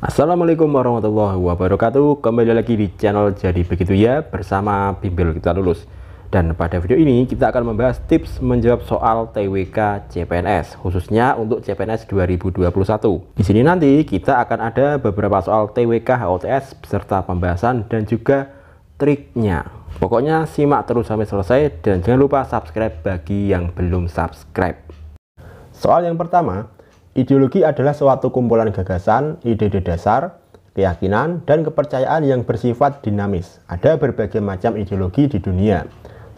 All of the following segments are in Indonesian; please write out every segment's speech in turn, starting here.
Assalamualaikum warahmatullahi wabarakatuh. Kembali lagi di channel Jadi Begitu Ya bersama Bimbel Kita Lulus. Dan pada video ini kita akan membahas tips menjawab soal TWK CPNS, khususnya untuk CPNS 2021. Di sini nanti kita akan ada beberapa soal TWK HOTS beserta pembahasan dan juga triknya. Pokoknya simak terus sampai selesai dan jangan lupa subscribe bagi yang belum subscribe. Soal yang pertama, ideologi adalah suatu kumpulan gagasan, ide-ide dasar, keyakinan, dan kepercayaan yang bersifat dinamis. Ada berbagai macam ideologi di dunia.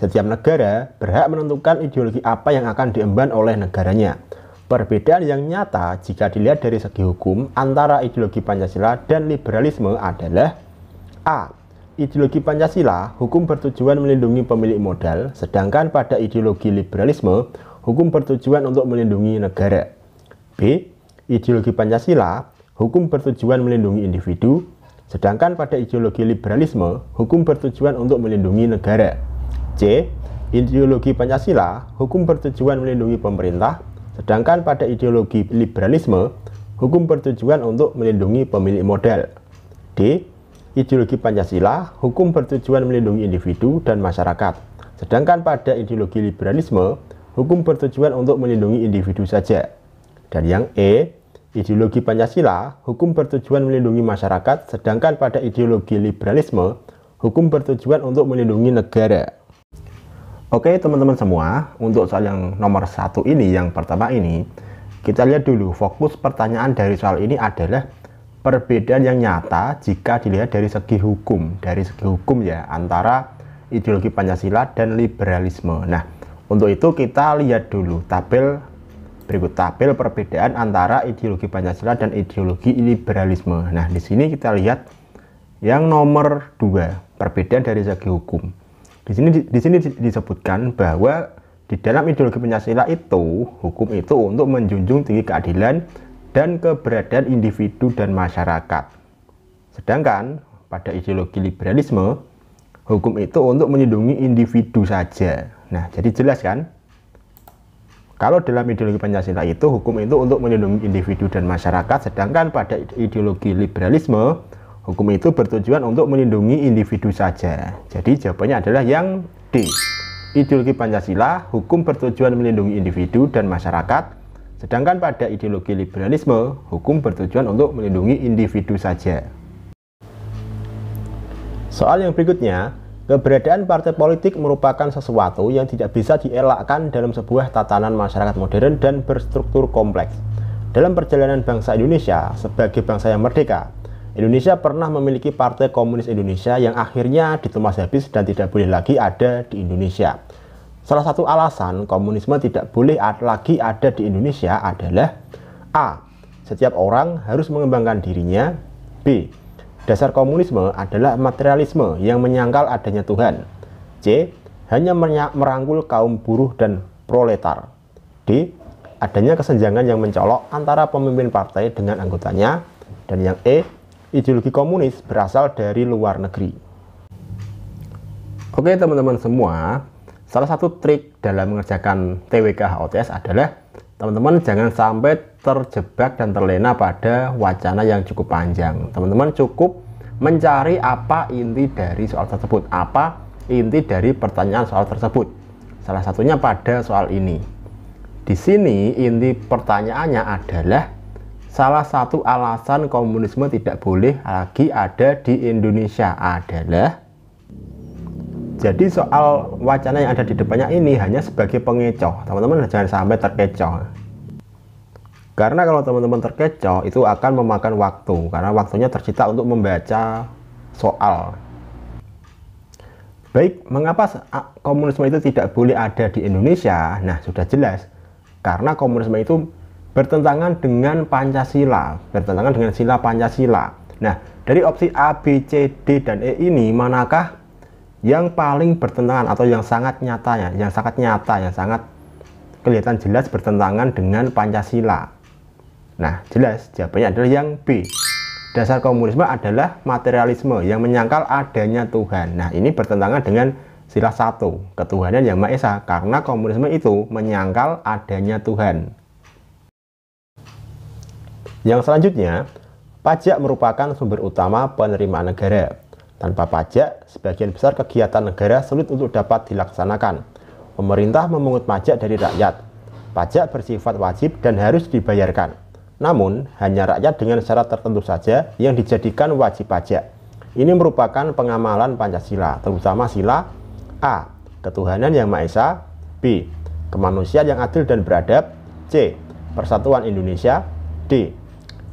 Setiap negara berhak menentukan ideologi apa yang akan diemban oleh negaranya. Perbedaan yang nyata jika dilihat dari segi hukum antara ideologi Pancasila dan liberalisme adalah: A. Ideologi Pancasila, hukum bertujuan melindungi pemilik modal, sedangkan pada ideologi liberalisme, hukum bertujuan untuk melindungi negara. B. Ideologi Pancasila, hukum bertujuan melindungi individu, sedangkan pada ideologi liberalisme, hukum bertujuan untuk melindungi negara. C. Ideologi Pancasila, hukum bertujuan melindungi pemerintah, sedangkan pada ideologi liberalisme, hukum bertujuan untuk melindungi pemilik modal. D. Ideologi Pancasila, hukum bertujuan melindungi individu dan masyarakat, sedangkan pada ideologi liberalisme, hukum bertujuan untuk melindungi individu saja. Dan yang E, ideologi Pancasila, hukum bertujuan melindungi masyarakat, sedangkan pada ideologi liberalisme, hukum bertujuan untuk melindungi negara. Oke teman-teman semua, untuk soal yang nomor 1 ini, yang pertama ini, kita lihat dulu fokus pertanyaan dari soal ini adalah perbedaan yang nyata jika dilihat dari segi hukum. Dari segi hukum ya, antara ideologi Pancasila dan liberalisme. Nah, untuk itu kita lihat dulu berikut tabel perbedaan antara ideologi Pancasila dan ideologi liberalisme. Nah, di sini kita lihat yang nomor 2, perbedaan dari segi hukum. Di sini disebutkan bahwa di dalam ideologi Pancasila itu, hukum itu untuk menjunjung tinggi keadilan dan keberadaan individu dan masyarakat. Sedangkan pada ideologi liberalisme, hukum itu untuk melindungi individu saja. Nah, jadi jelas kan? Kalau dalam ideologi Pancasila itu, hukum itu untuk melindungi individu dan masyarakat, sedangkan pada ideologi liberalisme, hukum itu bertujuan untuk melindungi individu saja. Jadi jawabannya adalah yang D. Ideologi Pancasila, hukum bertujuan melindungi individu dan masyarakat, sedangkan pada ideologi liberalisme, hukum bertujuan untuk melindungi individu saja. Soal yang berikutnya, keberadaan partai politik merupakan sesuatu yang tidak bisa dielakkan dalam sebuah tatanan masyarakat modern dan berstruktur kompleks. Dalam perjalanan bangsa Indonesia sebagai bangsa yang merdeka, Indonesia pernah memiliki Partai Komunis Indonesia yang akhirnya ditumas habis dan tidak boleh lagi ada di Indonesia. Salah satu alasan komunisme tidak boleh lagi ada di Indonesia adalah: A. Setiap orang harus mengembangkan dirinya. B. Dasar komunisme adalah materialisme yang menyangkal adanya Tuhan. C. Hanya merangkul kaum buruh dan proletar. D. Adanya kesenjangan yang mencolok antara pemimpin partai dengan anggotanya. Dan yang E. Ideologi komunis berasal dari luar negeri. Oke teman-teman semua, salah satu trik dalam mengerjakan TWK HOTS adalah teman-teman jangan sampai terjebak dan terlena pada wacana yang cukup panjang. Teman-teman cukup mencari apa inti dari soal tersebut, apa inti dari pertanyaan soal tersebut. Salah satunya pada soal ini. Di sini inti pertanyaannya adalah salah satu alasan komunisme tidak boleh lagi ada di Indonesia adalah. Jadi soal wacana yang ada di depannya ini hanya sebagai pengecoh. Teman-teman jangan sampai terkecoh. Karena kalau teman-teman terkecoh itu akan memakan waktu. Karena waktunya tersita untuk membaca soal. Baik, mengapa komunisme itu tidak boleh ada di Indonesia? Nah, sudah jelas. Karena komunisme itu bertentangan dengan Pancasila. Bertentangan dengan sila Pancasila. Nah, dari opsi A, B, C, D, dan E ini manakah yang paling bertentangan atau yang sangat nyata, yang sangat kelihatan jelas bertentangan dengan Pancasila? Nah, jelas jawabannya adalah yang B. Dasar komunisme adalah materialisme yang menyangkal adanya Tuhan. Nah, ini bertentangan dengan sila 1, ketuhanan yang Maha Esa, karena komunisme itu menyangkal adanya Tuhan. Yang selanjutnya, Pajak merupakan sumber utama penerimaan negara. Tanpa pajak, sebagian besar kegiatan negara sulit untuk dapat dilaksanakan. Pemerintah memungut pajak dari rakyat. Pajak bersifat wajib dan harus dibayarkan. Namun, hanya rakyat dengan syarat tertentu saja yang dijadikan wajib pajak. Ini merupakan pengamalan Pancasila, terutama sila A. Ketuhanan yang Maha Esa. B. Kemanusiaan yang adil dan beradab. C. Persatuan Indonesia. D.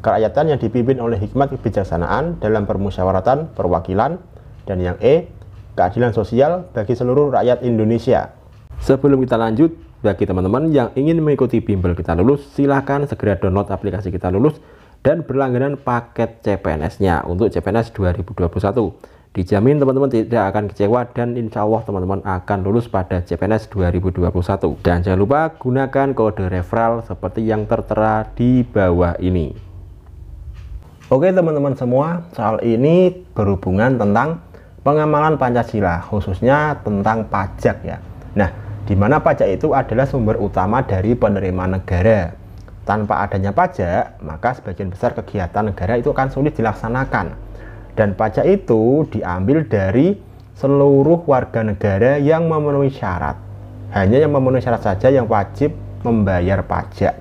Kerakyatan yang dipimpin oleh hikmat kebijaksanaan dalam permusyawaratan perwakilan. Dan yang E. Keadilan sosial bagi seluruh rakyat Indonesia. Sebelum kita lanjut, bagi teman-teman yang ingin mengikuti bimbel Kita Lulus, silahkan segera download aplikasi Kita Lulus dan berlangganan paket CPNS-nya untuk CPNS 2021. Dijamin teman-teman tidak akan kecewa dan insya Allah teman-teman akan lulus pada CPNS 2021. Dan jangan lupa gunakan kode referral seperti yang tertera di bawah ini. Oke teman-teman semua, soal ini berhubungan tentang pengamalan Pancasila, khususnya tentang pajak ya. Nah, di mana pajak itu adalah sumber utama dari penerimaan negara. Tanpa adanya pajak, maka sebagian besar kegiatan negara itu akan sulit dilaksanakan. Dan pajak itu diambil dari seluruh warga negara yang memenuhi syarat. Hanya yang memenuhi syarat saja yang wajib membayar pajak.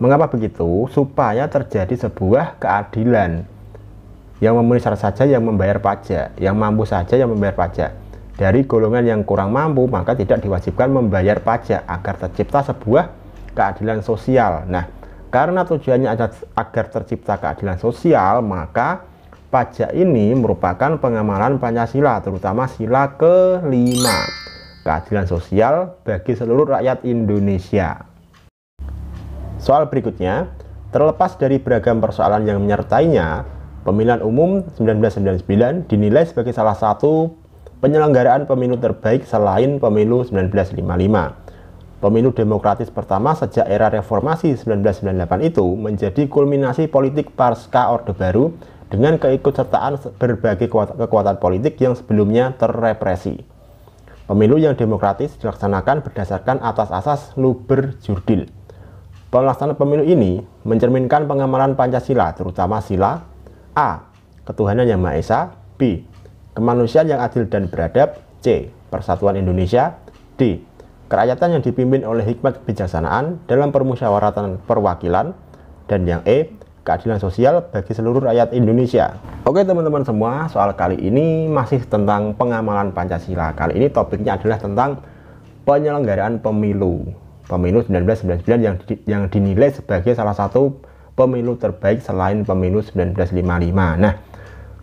Mengapa begitu? Supaya terjadi sebuah keadilan. Yang memenuhi syarat saja yang membayar pajak, yang mampu saja yang membayar pajak. Dari golongan yang kurang mampu, maka tidak diwajibkan membayar pajak agar tercipta sebuah keadilan sosial. Nah, karena tujuannya agar tercipta keadilan sosial, maka pajak ini merupakan pengamalan Pancasila, terutama sila kelima, keadilan sosial bagi seluruh rakyat Indonesia. Soal berikutnya, terlepas dari beragam persoalan yang menyertainya, pemilihan umum 1999 dinilai sebagai salah satu penyelenggaraan pemilu terbaik selain pemilu 1955. Pemilu demokratis pertama sejak era reformasi 1998 itu menjadi kulminasi politik pasca Orde Baru dengan keikutsertaan berbagai kekuatan politik yang sebelumnya terrepresi. Pemilu yang demokratis dilaksanakan berdasarkan atas asas luber jurdil. Pelaksanaan pemilu ini mencerminkan pengamalan Pancasila, terutama sila A. Ketuhanan yang Maha Esa. B. Kemanusiaan yang adil dan beradab. C. Persatuan Indonesia. D. Kerakyatan yang dipimpin oleh hikmat kebijaksanaan dalam permusyawaratan perwakilan. Dan yang E. Keadilan sosial bagi seluruh rakyat Indonesia. Oke teman-teman semua, soal kali ini masih tentang pengamalan Pancasila. Kali ini topiknya adalah tentang penyelenggaraan pemilu 1999 yang dinilai sebagai salah satu pemilu terbaik selain pemilu 1955. Nah,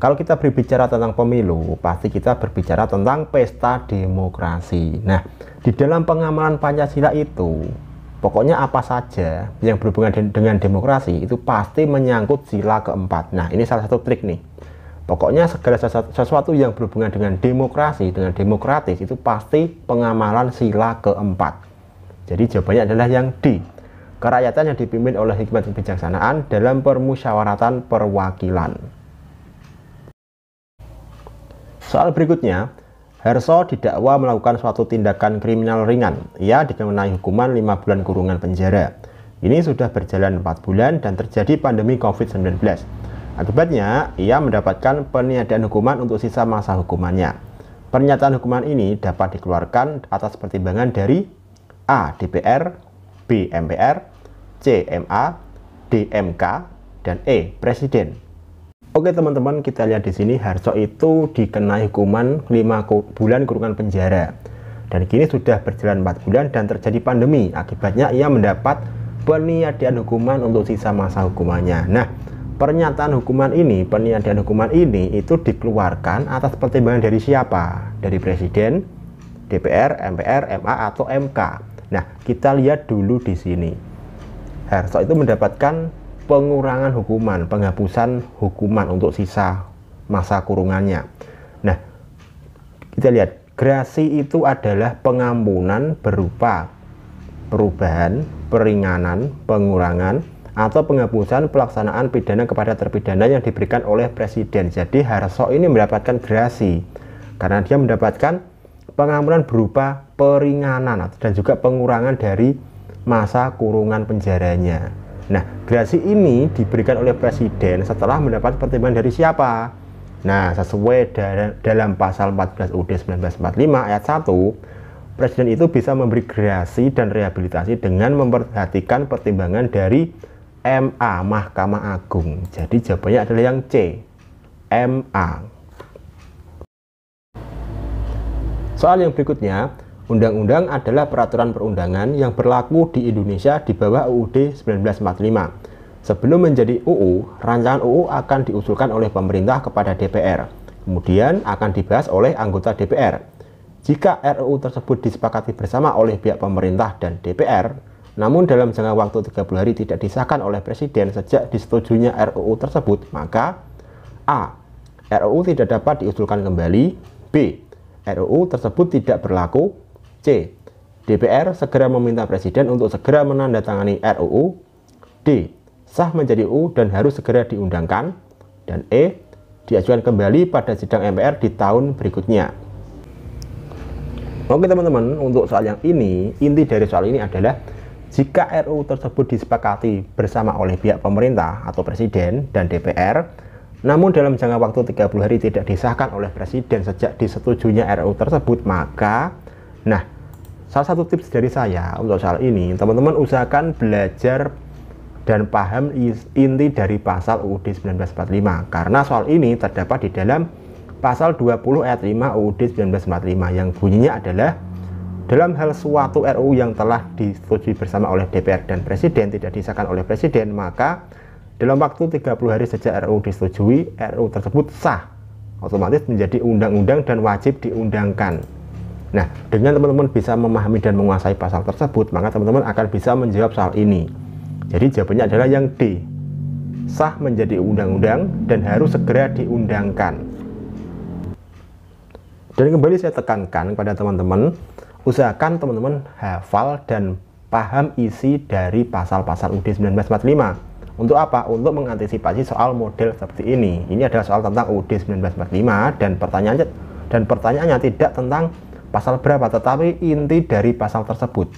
kalau kita berbicara tentang pemilu, pasti kita berbicara tentang pesta demokrasi. Nah, di dalam pengamalan Pancasila itu, pokoknya apa saja yang berhubungan dengan demokrasi itu pasti menyangkut sila keempat. Nah, ini salah satu trik nih. Pokoknya segala sesuatu yang berhubungan dengan demokrasi, dengan demokratis itu pasti pengamalan sila keempat. Jadi jawabannya adalah yang D. Kerakyatan yang dipimpin oleh hikmat kebijaksanaan dalam permusyawaratan perwakilan. Soal berikutnya, Harso didakwa melakukan suatu tindakan kriminal ringan. Ia dikenai hukuman 5 bulan kurungan penjara. Ini sudah berjalan 4 bulan dan terjadi pandemi COVID-19. Akibatnya, ia mendapatkan peniadaan hukuman untuk sisa masa hukumannya. Pernyataan hukuman ini dapat dikeluarkan atas pertimbangan dari A. DPR, B. MPR, C. MA, D. MK, dan E. Presiden. Oke teman-teman, kita lihat di sini Harso itu dikenai hukuman 5 bulan kurungan penjara. Dan kini sudah berjalan 4 bulan dan terjadi pandemi. Akibatnya ia mendapat peniadaan hukuman untuk sisa masa hukumannya. Nah, pernyataan hukuman ini, peniadaan hukuman ini itu dikeluarkan atas pertimbangan dari siapa? Dari Presiden, DPR, MPR, MA, atau MK. Nah, kita lihat dulu di sini. Harso itu mendapatkan pengurangan hukuman, penghapusan hukuman untuk sisa masa kurungannya. Nah, kita lihat, grasi itu adalah pengampunan berupa perubahan, peringanan, pengurangan, atau penghapusan pelaksanaan pidana kepada terpidana yang diberikan oleh Presiden. Jadi Harso ini mendapatkan grasi karena dia mendapatkan pengampunan berupa peringanan dan juga pengurangan dari masa kurungan penjaranya. Nah, gerasi ini diberikan oleh Presiden setelah mendapat pertimbangan dari siapa? Nah, sesuai dalam pasal 14 UUD 1945 ayat 1, Presiden itu bisa memberi gerasi dan rehabilitasi dengan memperhatikan pertimbangan dari MA, Mahkamah Agung. Jadi jawabannya adalah yang C, MA. Soal yang berikutnya, undang-undang adalah peraturan perundangan yang berlaku di Indonesia di bawah UUD 1945. Sebelum menjadi UU, rancangan UU akan diusulkan oleh pemerintah kepada DPR, kemudian akan dibahas oleh anggota DPR. Jika RUU tersebut disepakati bersama oleh pihak pemerintah dan DPR, namun dalam jangka waktu 30 hari tidak disahkan oleh Presiden sejak disetujuinya RUU tersebut, maka A. RUU tidak dapat diusulkan kembali. B. RUU tersebut tidak berlaku. C. DPR segera meminta Presiden untuk segera menandatangani RUU. D. Sah menjadi UU dan harus segera diundangkan. Dan E. Diajukan kembali pada sidang MPR di tahun berikutnya. Oke teman-teman, untuk soal yang ini, inti dari soal ini adalah jika RUU tersebut disepakati bersama oleh pihak pemerintah atau Presiden dan DPR, namun dalam jangka waktu 30 hari tidak disahkan oleh Presiden sejak disetujuinya RUU tersebut, maka salah satu tips dari saya untuk soal ini, teman-teman usahakan belajar dan paham inti dari pasal UUD 1945, karena soal ini terdapat di dalam pasal 20 ayat 5 UUD 1945 yang bunyinya adalah dalam hal suatu RUU yang telah disetujui bersama oleh DPR dan Presiden tidak disahkan oleh Presiden, maka dalam waktu 30 hari sejak RUU disetujui, RUU tersebut sah, otomatis menjadi undang-undang dan wajib diundangkan. Nah, dengan teman-teman bisa memahami dan menguasai pasal tersebut, maka teman-teman akan bisa menjawab soal ini. Jadi jawabannya adalah yang D, sah menjadi undang-undang dan harus segera diundangkan. Dan kembali saya tekankan kepada teman-teman, usahakan teman-teman hafal dan paham isi dari pasal-pasal UUD 1945. Untuk apa? Untuk mengantisipasi soal model seperti ini. Ini adalah soal tentang UUD 1945 dan pertanyaannya tidak tentang pasal berapa, tetapi inti dari pasal tersebut.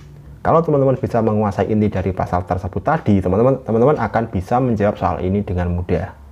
Kalau teman-teman bisa menguasai inti dari pasal tersebut tadi, teman-teman akan bisa menjawab soal ini dengan mudah.